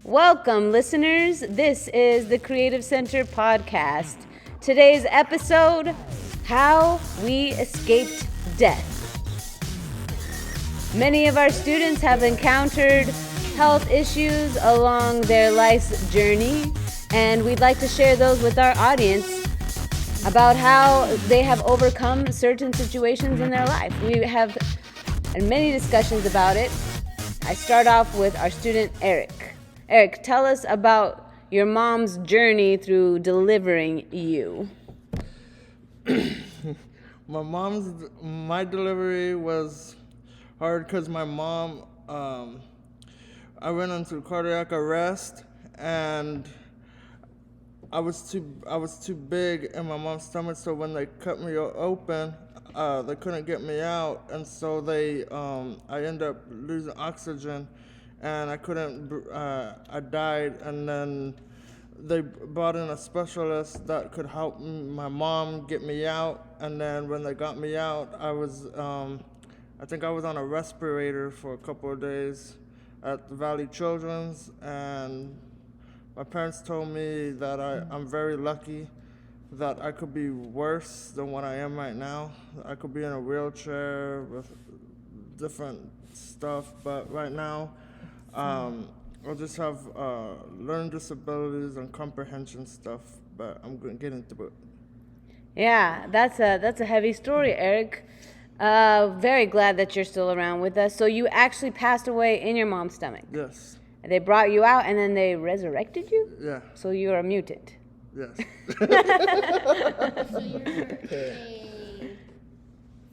Welcome, listeners. This is the Creative Center podcast. Today's episode, How We Escaped Death. Many of our students have encountered health issues along their life's journey, and we'd like to share those with our audience about how they have overcome certain situations in their life. We have many discussions about it. I start off with our student, Eric. Eric, tell us about your mom's journey through delivering you. My delivery was hard because my mom, I went into cardiac arrest, and I was too big in my mom's stomach, so when they cut me open, they couldn't get me out, and so I ended up losing oxygen, and I died, and then they brought in a specialist that could help my mom get me out, and then when they got me out, I think I was on a respirator for a couple of days at the Valley Children's, and my parents told me that I'm very lucky that I could be worse than what I am right now. I could be in a wheelchair with different stuff, but right now I just have learning disabilities and comprehension stuff, but I'm going to get into it. Yeah, that's a heavy story, Eric. Very glad that you're still around with us. So you actually passed away in your mom's stomach. Yes. They brought you out and then they resurrected you? Yeah. So you're a mutant. Yes. So you're a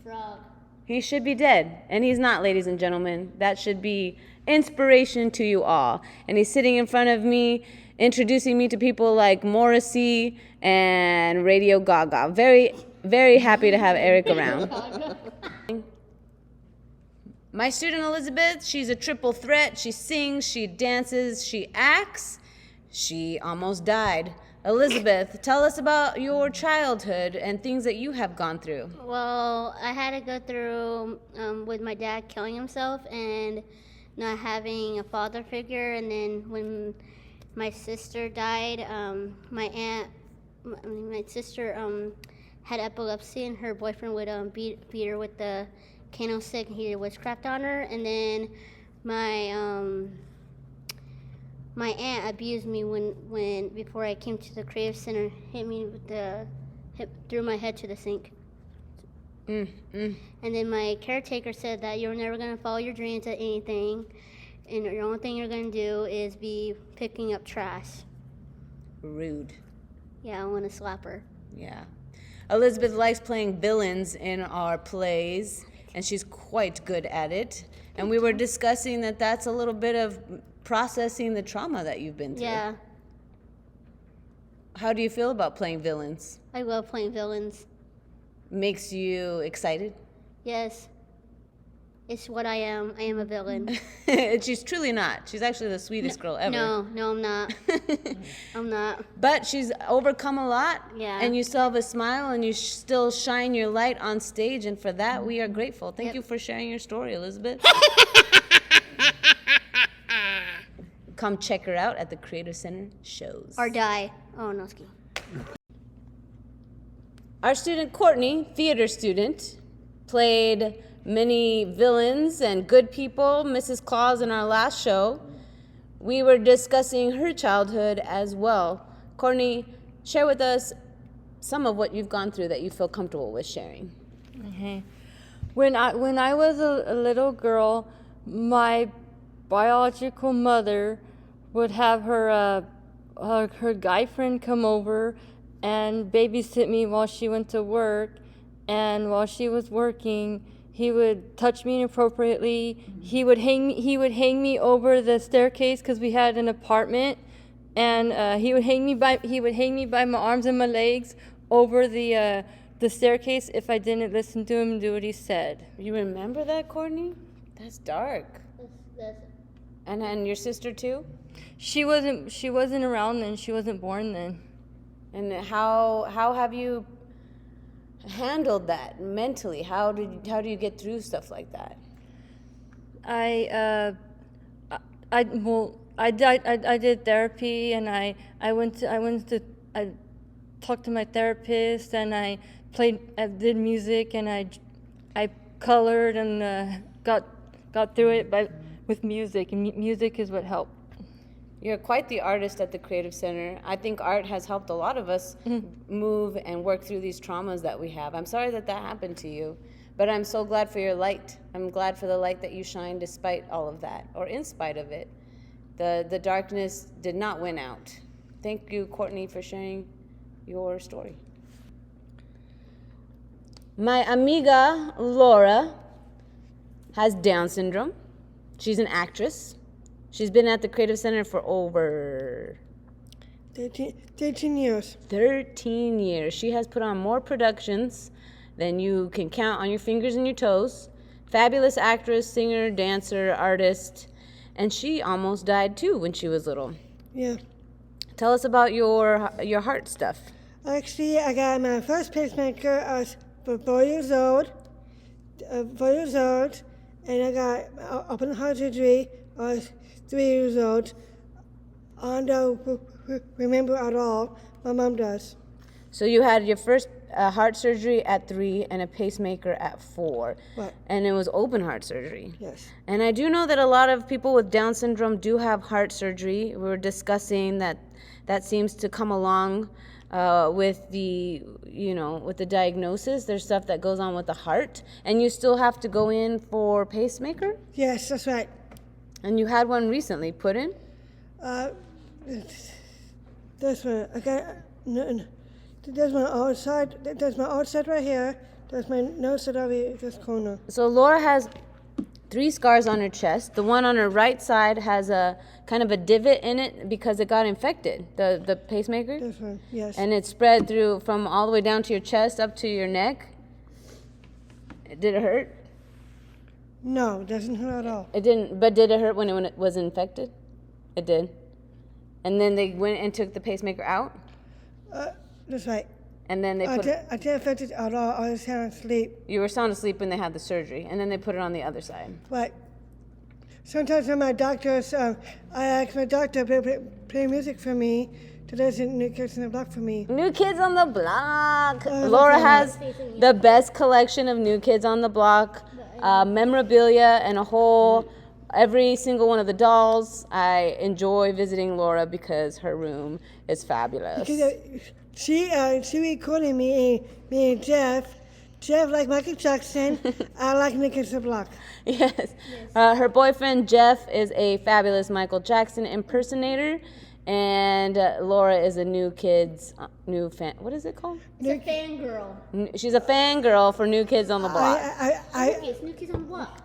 frog. He should be dead, and he's not, ladies and gentlemen. That should be inspiration to you all. And he's sitting in front of me, introducing me to people like Morrissey and Radio Gaga. Very, very happy to have Eric around. My student Elizabeth, she's a triple threat. She sings, she dances, she acts. She almost died. Elizabeth, tell us about your childhood and things that you have gone through. Well, I had to go through with my dad killing himself and not having a father figure. And then when my sister died, my sister had epilepsy, and her boyfriend would beat her with the Kano stick, and he did witchcraft on her. And then my aunt abused me when before I came to the Creative Center, hit me with threw my head to the sink. And then my caretaker said that you're never going to follow your dreams at anything, and the only thing you're going to do is be picking up trash. Rude. Yeah, I want to slap her. Yeah. Elizabeth likes playing villains in our plays, and she's quite good at it. And we were discussing that that's a little bit of processing the trauma that you've been through. Yeah, How do you feel about playing villains? I love playing villains. Makes you excited? Yes, it's what I am. I am a villain. She's truly not. She's actually the sweetest girl ever. No, I'm not. I'm not. But she's overcome a lot. Yeah. And you still have a smile, and you still shine your light on stage, and for that we are grateful. Thank Yep. you for sharing your story, Elizabeth. Come check her out at the Creative Center shows. Or die. Oh, no, ski. Our student Courtney, theater student, played many villains and good people, Mrs. Claus in our last show. We were discussing her childhood as well. Courtney, share with us some of what you've gone through that you feel comfortable with sharing. Okay. When I was a little girl, my biological mother would have her guy friend come over and babysit me while she went to work, and while she was working, he would touch me inappropriately. He would hang me over the staircase because we had an apartment, and he would hang me by my arms and my legs over the staircase if I didn't listen to him and do what he said. You remember that, Courtney? That's dark. And your sister too? She wasn't around then. She wasn't born then. And how have you handled that mentally? How do you get through stuff like that? I I did therapy, and I talked to my therapist, and I did music, and I colored, and got through it with music, and music is what helped. You're quite the artist at the Creative Center. I think art has helped a lot of us move and work through these traumas that we have. I'm sorry that happened to you, but I'm so glad for your light. I'm glad for the light that you shine despite all of that, or in spite of it. The darkness did not win out. Thank you, Courtney, for sharing your story. My amiga Laura has Down syndrome. She's an actress. She's been at the Creative Center for over 13 years. 13 years. She has put on more productions than you can count on your fingers and your toes. Fabulous actress, singer, dancer, artist. And she almost died too when she was little. Yeah. Tell us about your heart stuff. Actually, I got my first pacemaker. I was 4 years old. And I got open heart surgery. I was 3 years old. I don't remember at all. My mom does. So you had your first heart surgery at 3 and a pacemaker at 4. Right. And it was open heart surgery. Yes. And I do know that a lot of people with Down syndrome do have heart surgery. We were discussing that seems to come along with the diagnosis. There's stuff that goes on with the heart, and you still have to go in for pacemaker. Yes, that's right. And you had one recently put in. This one. I got. There's my outside. There's my outside right here. There's my nose side over here, this corner. So Laura has 3 scars on her chest. The one on her right side has a kind of a divot in it because it got infected, the pacemaker. This one, yes. And it spread through from all the way down to your chest up to your neck. Did it hurt? No, it doesn't hurt at all. It didn't, but did it hurt when it was infected? It did. And then they went and took the pacemaker out? That's right. And then they I put didn't affect it at all. I was sound asleep. You were sound asleep when they had the surgery, and then they put it on the other side. But sometimes when my doctors, I ask my doctor to play music for me, to listen to New Kids on the Block for me. New Kids on the Block. Laura has the best collection of New Kids on the Block, memorabilia, and every single one of the dolls. I enjoy visiting Laura because her room is fabulous. She recorded me and Jeff. Jeff like Michael Jackson. I like New Kids on the Block. Yes. Her boyfriend Jeff is a fabulous Michael Jackson impersonator. And Laura is a New Kids, new fan. What is it called? It's a fangirl. She's a fangirl for New Kids on the Block. New Kids on the Block.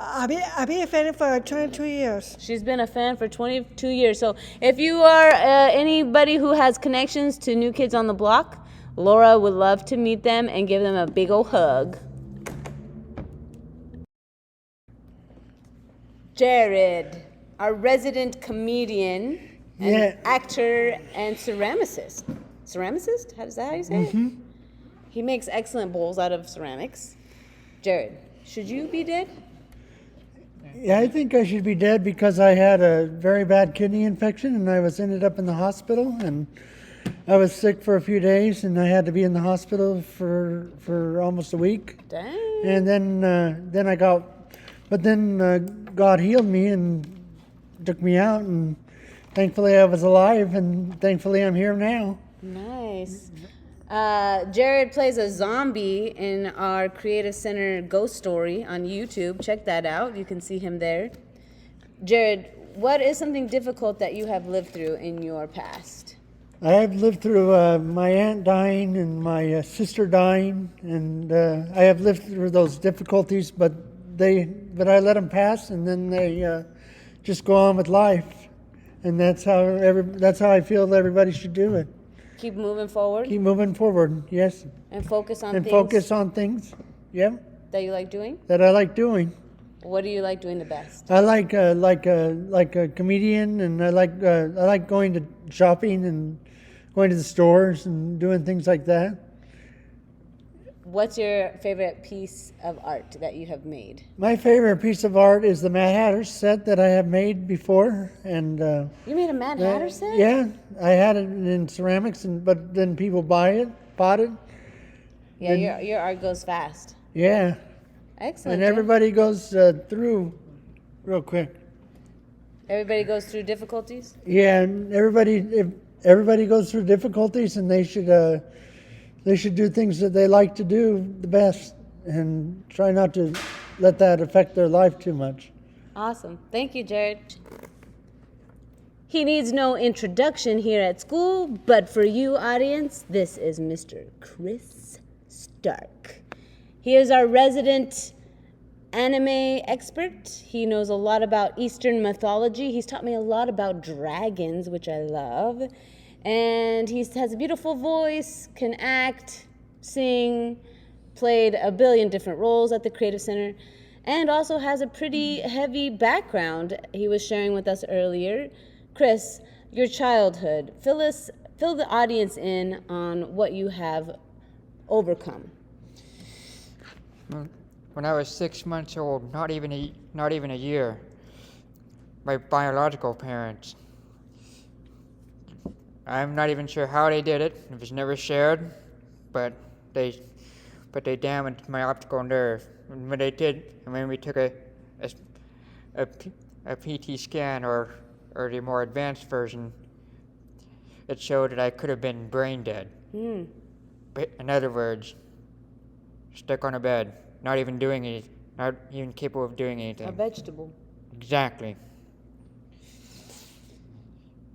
I've been a fan for 22 years. She's been a fan for 22 years. So if you are anybody who has connections to New Kids on the Block, Laura would love to meet them and give them a big old hug. Jared, our resident comedian. An actor and ceramicist. Ceramicist? Is that how you say it? He makes excellent bowls out of ceramics. Jared, should you be dead? Yeah, I think I should be dead because I had a very bad kidney infection and I ended up in the hospital, and I was sick for a few days and I had to be in the hospital for almost a week. Dang. And then God healed me and took me out, and thankfully I was alive, and thankfully I'm here now. Nice. Jared plays a zombie in our Creative Center Ghost Story on YouTube. Check that out. You can see him there. Jared, what is something difficult that you have lived through in your past? I have lived through my aunt dying and my sister dying, and I have lived through those difficulties, but I let them pass, and then they just go on with life. And that's how I feel everybody should do it. Keep moving forward. Keep moving forward, yes. And focus on things. Focus on things, yeah. That you like doing? That I like doing. What do you like doing the best? I like a comedian, and I like going to shopping and going to the stores and doing things like that. what's your favorite piece of art that you have made? My favorite piece of art is the Mad Hatter set that I have made before, and You made a Mad Hatter set? yeah, I had it in ceramics, but then people bought it. Yeah, your art goes fast. Yeah, Excellent. and Jay. everybody goes through real quick. Everybody goes through difficulties? Yeah, and everybody goes through difficulties, and they should do things that they like to do the best, and try not to let that affect their life too much. Awesome. Thank you, Jared. He needs no introduction here at school, but for you, audience, this is Mr. Chris Stark. He is our resident anime expert. He knows a lot about Eastern mythology. He's taught me a lot about dragons, which I love. And he has a beautiful voice, can act, sing, played a billion different roles at the Creative Center, and also has a pretty heavy background he was sharing with us earlier. Chris, your childhood, fill the audience in on what you have overcome. When I was 6 months old, not even a year, my biological parents, I'm not even sure how they did it. It was never shared, but they damaged my optical nerve. And when they did, and when we took a PT scan or the more advanced version, it showed that I could have been brain dead. But in other words, stuck on a bed, not even capable of doing anything. A vegetable. Exactly.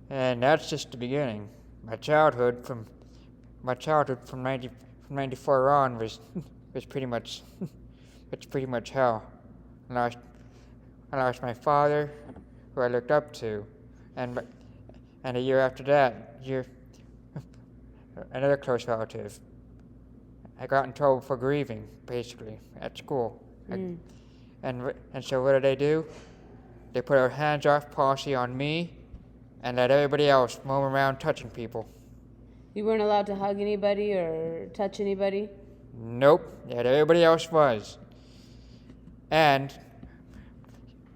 And that's just the beginning. My childhood from 94 on was pretty much hell. I lost my father, who I looked up to, and a year after that, another close relative. I got in trouble for grieving, basically, at school. And so what did they do? They put a hands-off policy on me and let everybody else roam around touching people. You weren't allowed to hug anybody or touch anybody? Nope, yet everybody else was. And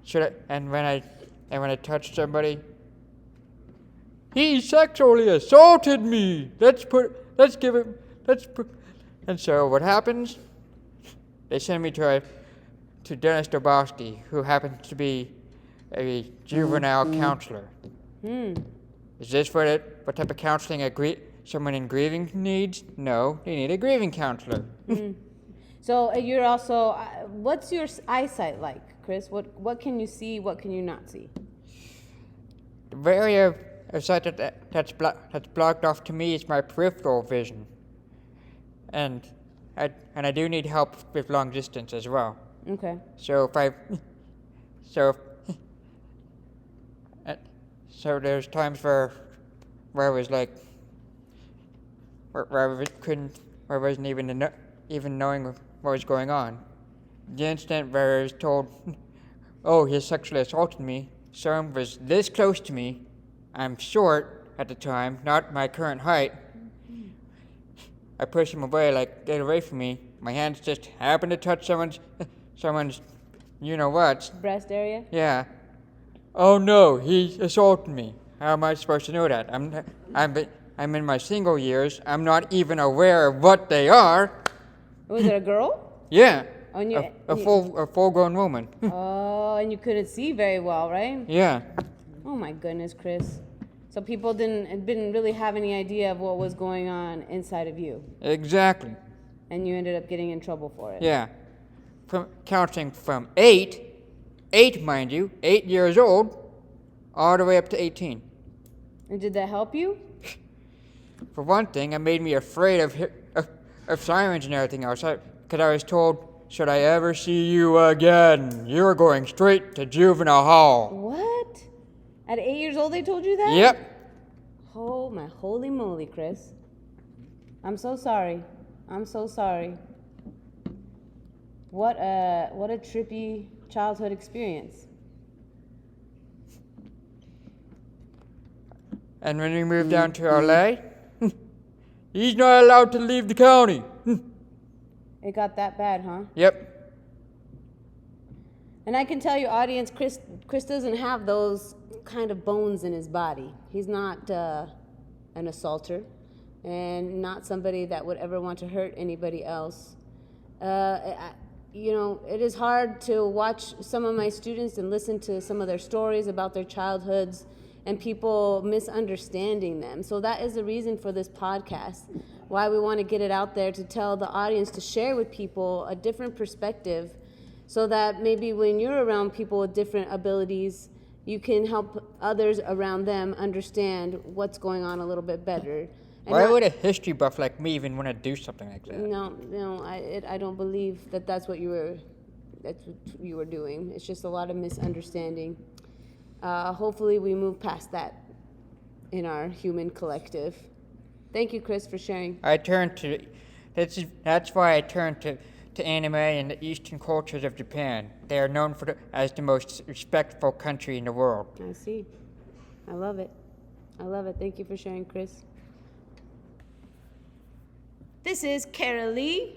when I touched somebody, he sexually assaulted me. And so what happens? They send me to Dennis Dobowski, who happens to be a juvenile counselor. Is this what type of counseling someone in grieving needs? No, they need a grieving counselor. So you're also, what's your eyesight like, Chris? What can you see? What can you not see? The area of sight that's blocked off to me is my peripheral vision, and I do need help with long distance as well. Okay. So there's times where I was like, where I wasn't even knowing what was going on. The instant where I was told, oh, he sexually assaulted me, someone was this close to me. I'm short at the time, not my current height. I pushed him away, like, get away from me. My hands just happened to touch someone's, you know what? Breast area? Yeah. Oh no, he assaulted me. How am I supposed to know that? I'm in my single years. I'm not even aware of what they are. Was it a girl? Yeah. Oh, and you, A full-grown woman. oh, and you couldn't see very well, right? Yeah. Oh my goodness, Chris. So people didn't really have any idea of what was going on inside of you, Exactly. and you ended up getting in trouble for it. Yeah. From counting from 8 mind you, 8 years old, all the way up to 18. And did that help you? For one thing, it made me afraid of sirens and everything else, because I was told, should I ever see you again, you're going straight to juvenile hall. What? At 8 years old, they told you that? Yep. Oh my holy moly, Chris. I'm so sorry. I'm so sorry. What a trippy childhood experience. And when we moved down to LA, he's not allowed to leave the county. It got that bad, huh? Yep. And I can tell you, audience, Chris doesn't have those kind of bones in his body. He's not an assaulter and not somebody that would ever want to hurt anybody else. It is hard to watch some of my students and listen to some of their stories about their childhoods and people misunderstanding them. So that is the reason for this podcast, why we want to get it out there, to tell the audience, to share with people a different perspective, so that maybe when you're around people with different abilities, you can help others around them understand what's going on a little bit better. And Why would a history buff like me even want to do something like that? No, I don't believe that's what you were doing. It's just a lot of misunderstanding. Hopefully we move past that in our human collective. Thank you, Chris, for sharing. That's why I turned to anime and the Eastern cultures of Japan. They are known as the most respectful country in the world. I see. I love it. Thank you for sharing, Chris. This is Kara Lee.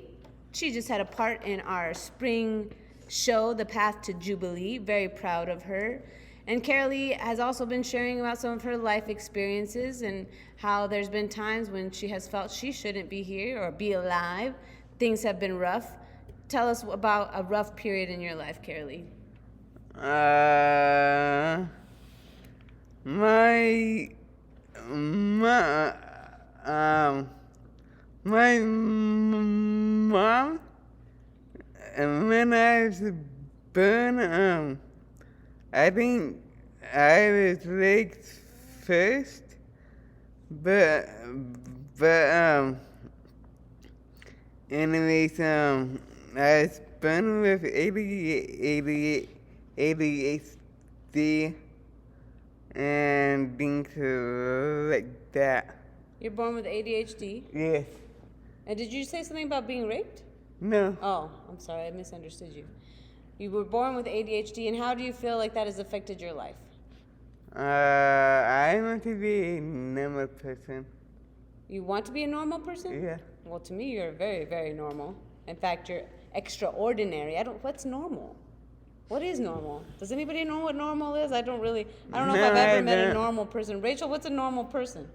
She just had a part in our spring show, The Path to Jubilee. Very proud of her. And Kara Lee has also been sharing about some of her life experiences and how there's been times when she has felt she shouldn't be here or be alive. Things have been rough. Tell us about a rough period in your life, Kara Lee. My mom, when I was born, I think I was raped first, but anyways, I was born with ADHD and things like that. You're born with ADHD? Yes. And did you say something about being raped? No. Oh, I'm sorry, I misunderstood you. You were born with ADHD, and how do you feel like that has affected your life? I want to be a normal person. You want to be a normal person? Yeah. Well, to me, you're very, very normal. In fact, you're extraordinary. What's normal? What is normal? Does anybody know what normal is? I don't know if I've ever met a normal person. Rachel, what's a normal person?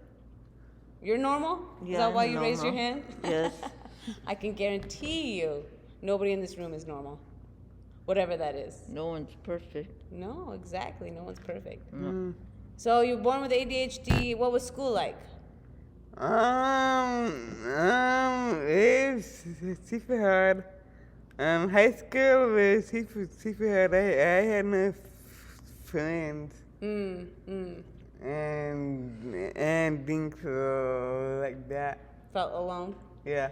You're normal? Yeah, is that why I'm you raised your normal. hand? Yes. I can guarantee you nobody in this room is normal. Whatever that is. No one's perfect. No, exactly. No one's perfect. So you were born with ADHD. What was school like? It was super hard. High school was super hard. I had no friends. And things like that. Felt alone? Yeah.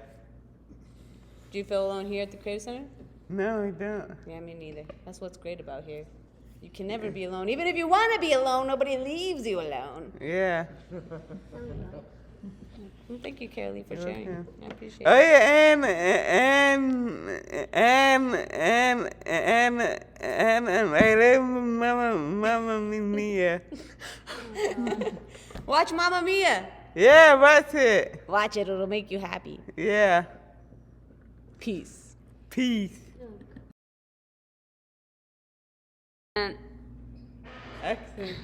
Do you feel alone here at the Creative Center? No, I don't. Yeah, me neither. That's what's great about here. You can never be alone. Even if you want to be alone, nobody leaves you alone. Yeah. Well, thank you, Carolee, for sharing. I appreciate Oh it. yeah, and I love Mamma Mia. Watch Mamma Mia. Yeah, watch it. Watch it. It'll make you happy. Yeah. Peace. Peace. Action.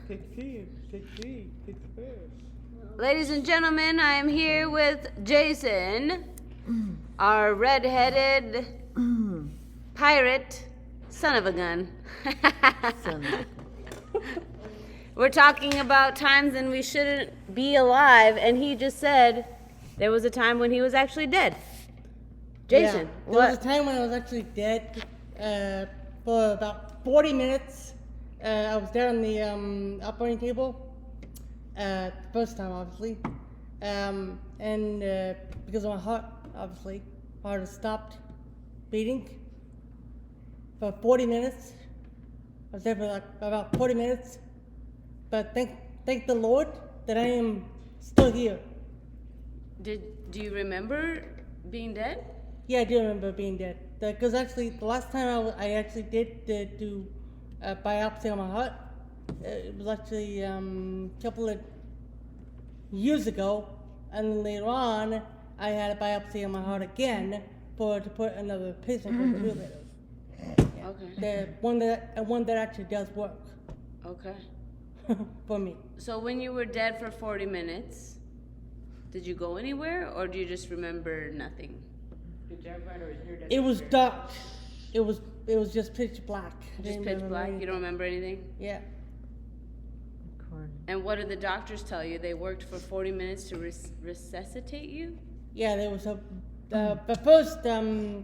Take two. Take three. Take first. Ladies and gentlemen, I am here with Jason, our red-headed pirate son of a gun. We're talking about times when we shouldn't be alive, and he just said there was a time when he was actually dead. Jason, Yeah, what? there was a time when I was actually dead for about 40 minutes. I was there on the operating table, the first time, obviously. And because of my heart, obviously, my heart has stopped beating for 40 minutes. I was there for like about 40 minutes. But thank the Lord that I am still here. Do you remember being dead? Yeah, I do remember being dead. Because actually, the last time I actually did do a biopsy on my heart, it was actually a couple of years ago, and then later on, I had a biopsy on my heart again to put another pacemaker in 2 liters. Okay. The one that actually does work Okay. for me. So when you were dead for 40 minutes, did you go anywhere or do you just remember nothing? It was dark. It was just pitch black. I Just didn't pitch remember black? You anything. don't remember anything? Yeah. And what did the doctors tell you? They worked for 40 minutes to resuscitate you? Yeah, there was a. But first, I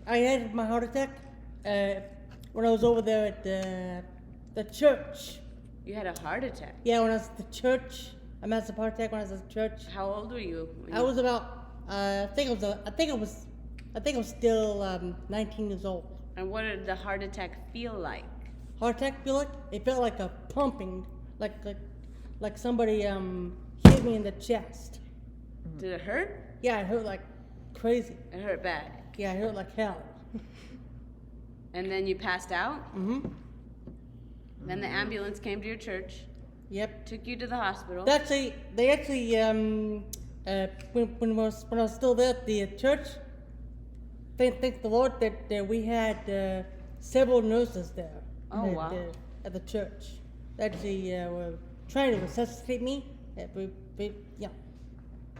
had my heart attack when I was over there at the church. You had a heart attack. Yeah, when I was at the church, a massive heart attack when I was at the church. How old were you? when I you- was about. I think I was still 19 years old. And what did the heart attack feel like? Heart attack feel like? It felt like a pumping, like somebody hit me in the chest. Did it hurt? Yeah, it hurt like crazy. It hurt bad. Yeah, it hurt like hell. And then you passed out? Mm-hmm. Then the ambulance came to your church, Yep. took you to the hospital. They actually when I was still there at the church, thank the Lord that we had several nurses there. Oh, wow. At the church, they actually were trying to resuscitate me. Yeah,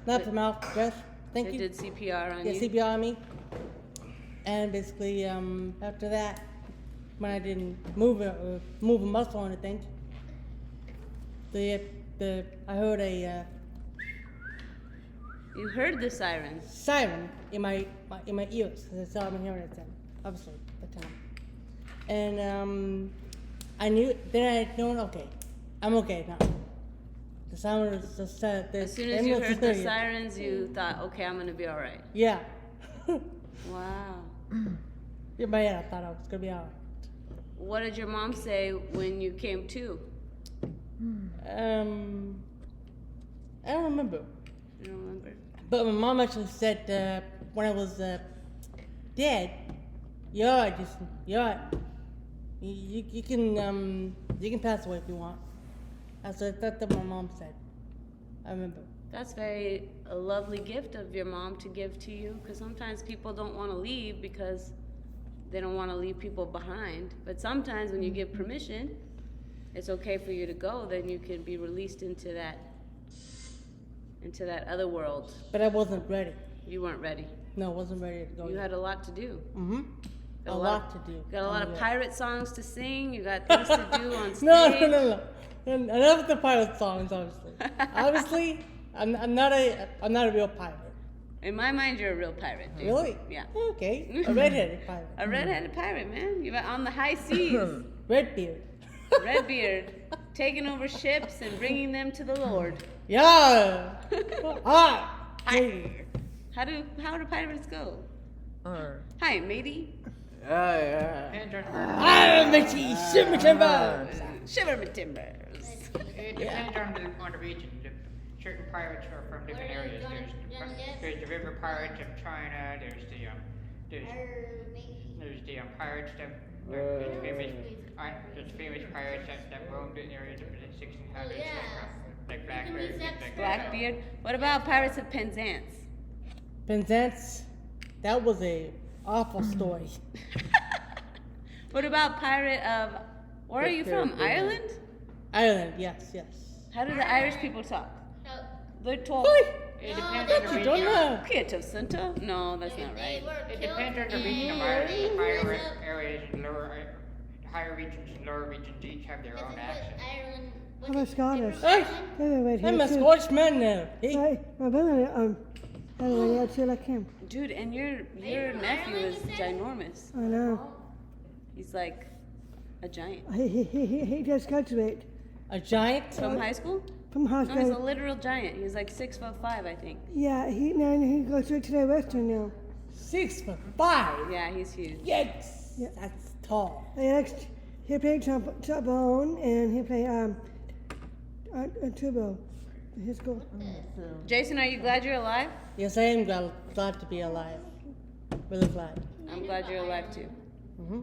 not from mouth to breath. Thank They you. did CPR on Yeah, you. CPR on me. And basically, after that, when I didn't move a muscle or anything, I heard a You heard the sirens. siren in my ears. I still have my hearing at the time, obviously at the time. And I knew. Then I known. Okay, I'm okay now. The siren was just said. As soon as you heard the sirens, you thought, okay, I'm gonna be all right. Yeah. Wow. In my head, I thought I was gonna be alright. What did your mom say when you came to? I don't remember. You don't remember? But my mom actually said when I was dead, you're alright, Jason. You're alright. You can pass away if you want. That's what my mom said. I remember. That's a lovely gift of your mom to give to you, because sometimes people don't want to leave because they don't want to leave people behind. But sometimes when you give permission, it's okay for you to go, then you can be released into that other world. But I wasn't ready. You weren't ready. No, I wasn't ready to go. You had a lot to do. Mm-hmm. Got A lot to do. Got a lot Oh, of yeah. pirate songs to sing. You got things to do on stage. No. Enough with the pirate songs, obviously. Obviously, I'm not a real pirate. In my mind, you're a real pirate, dude. Really? Yeah. Okay. A redheaded pirate. A redheaded pirate, man. You're on the high seas. Redbeard. Redbeard, taking over ships and bringing them to the Lord. Yeah. Ah. Hi. How do pirates go? Hi, matey. Ah, Mitchie, shimmer timber. Shiver me timbers. It depends on the region. Certain pirates are from different Where are you areas. gonna get? There's the river pirates of China. There's the pirates that there's famous pirates that roamed in areas of the 1600s, Yeah. like Blackbeard, things like that. Blackbeard. What about Pirates of Penzance? Penzance, that was a awful story. What about Pirate of... Where are you from? Ireland? Ireland, yes. How do the Irish people talk? No, They talk... It depends on That the you don't region. know. Quieto, Santa? No, that's not right. It depends on the region of Ireland. Higher areas and higher regions and lower regions each have their own accent. Ireland. I'm a Scottish. Hey, They're right I'm here a too. Scottish man now. Hey. Right, my brother, by the way, that's like him. Dude, and your nephew is ginormous. I know. He's like a giant. He just graduated A giant? From high school? from high No, he's a school. literal giant. He's like 6'5", I think. Yeah, he goes straight to the Western now. 6'5". Yeah, he's huge. Yes. Yeah. That's tall. He played trombone and he played tuba in his school. Jason, are you glad you're alive? Yes, I am glad to be alive. Really glad. I'm glad you're alive too. Mm-hmm.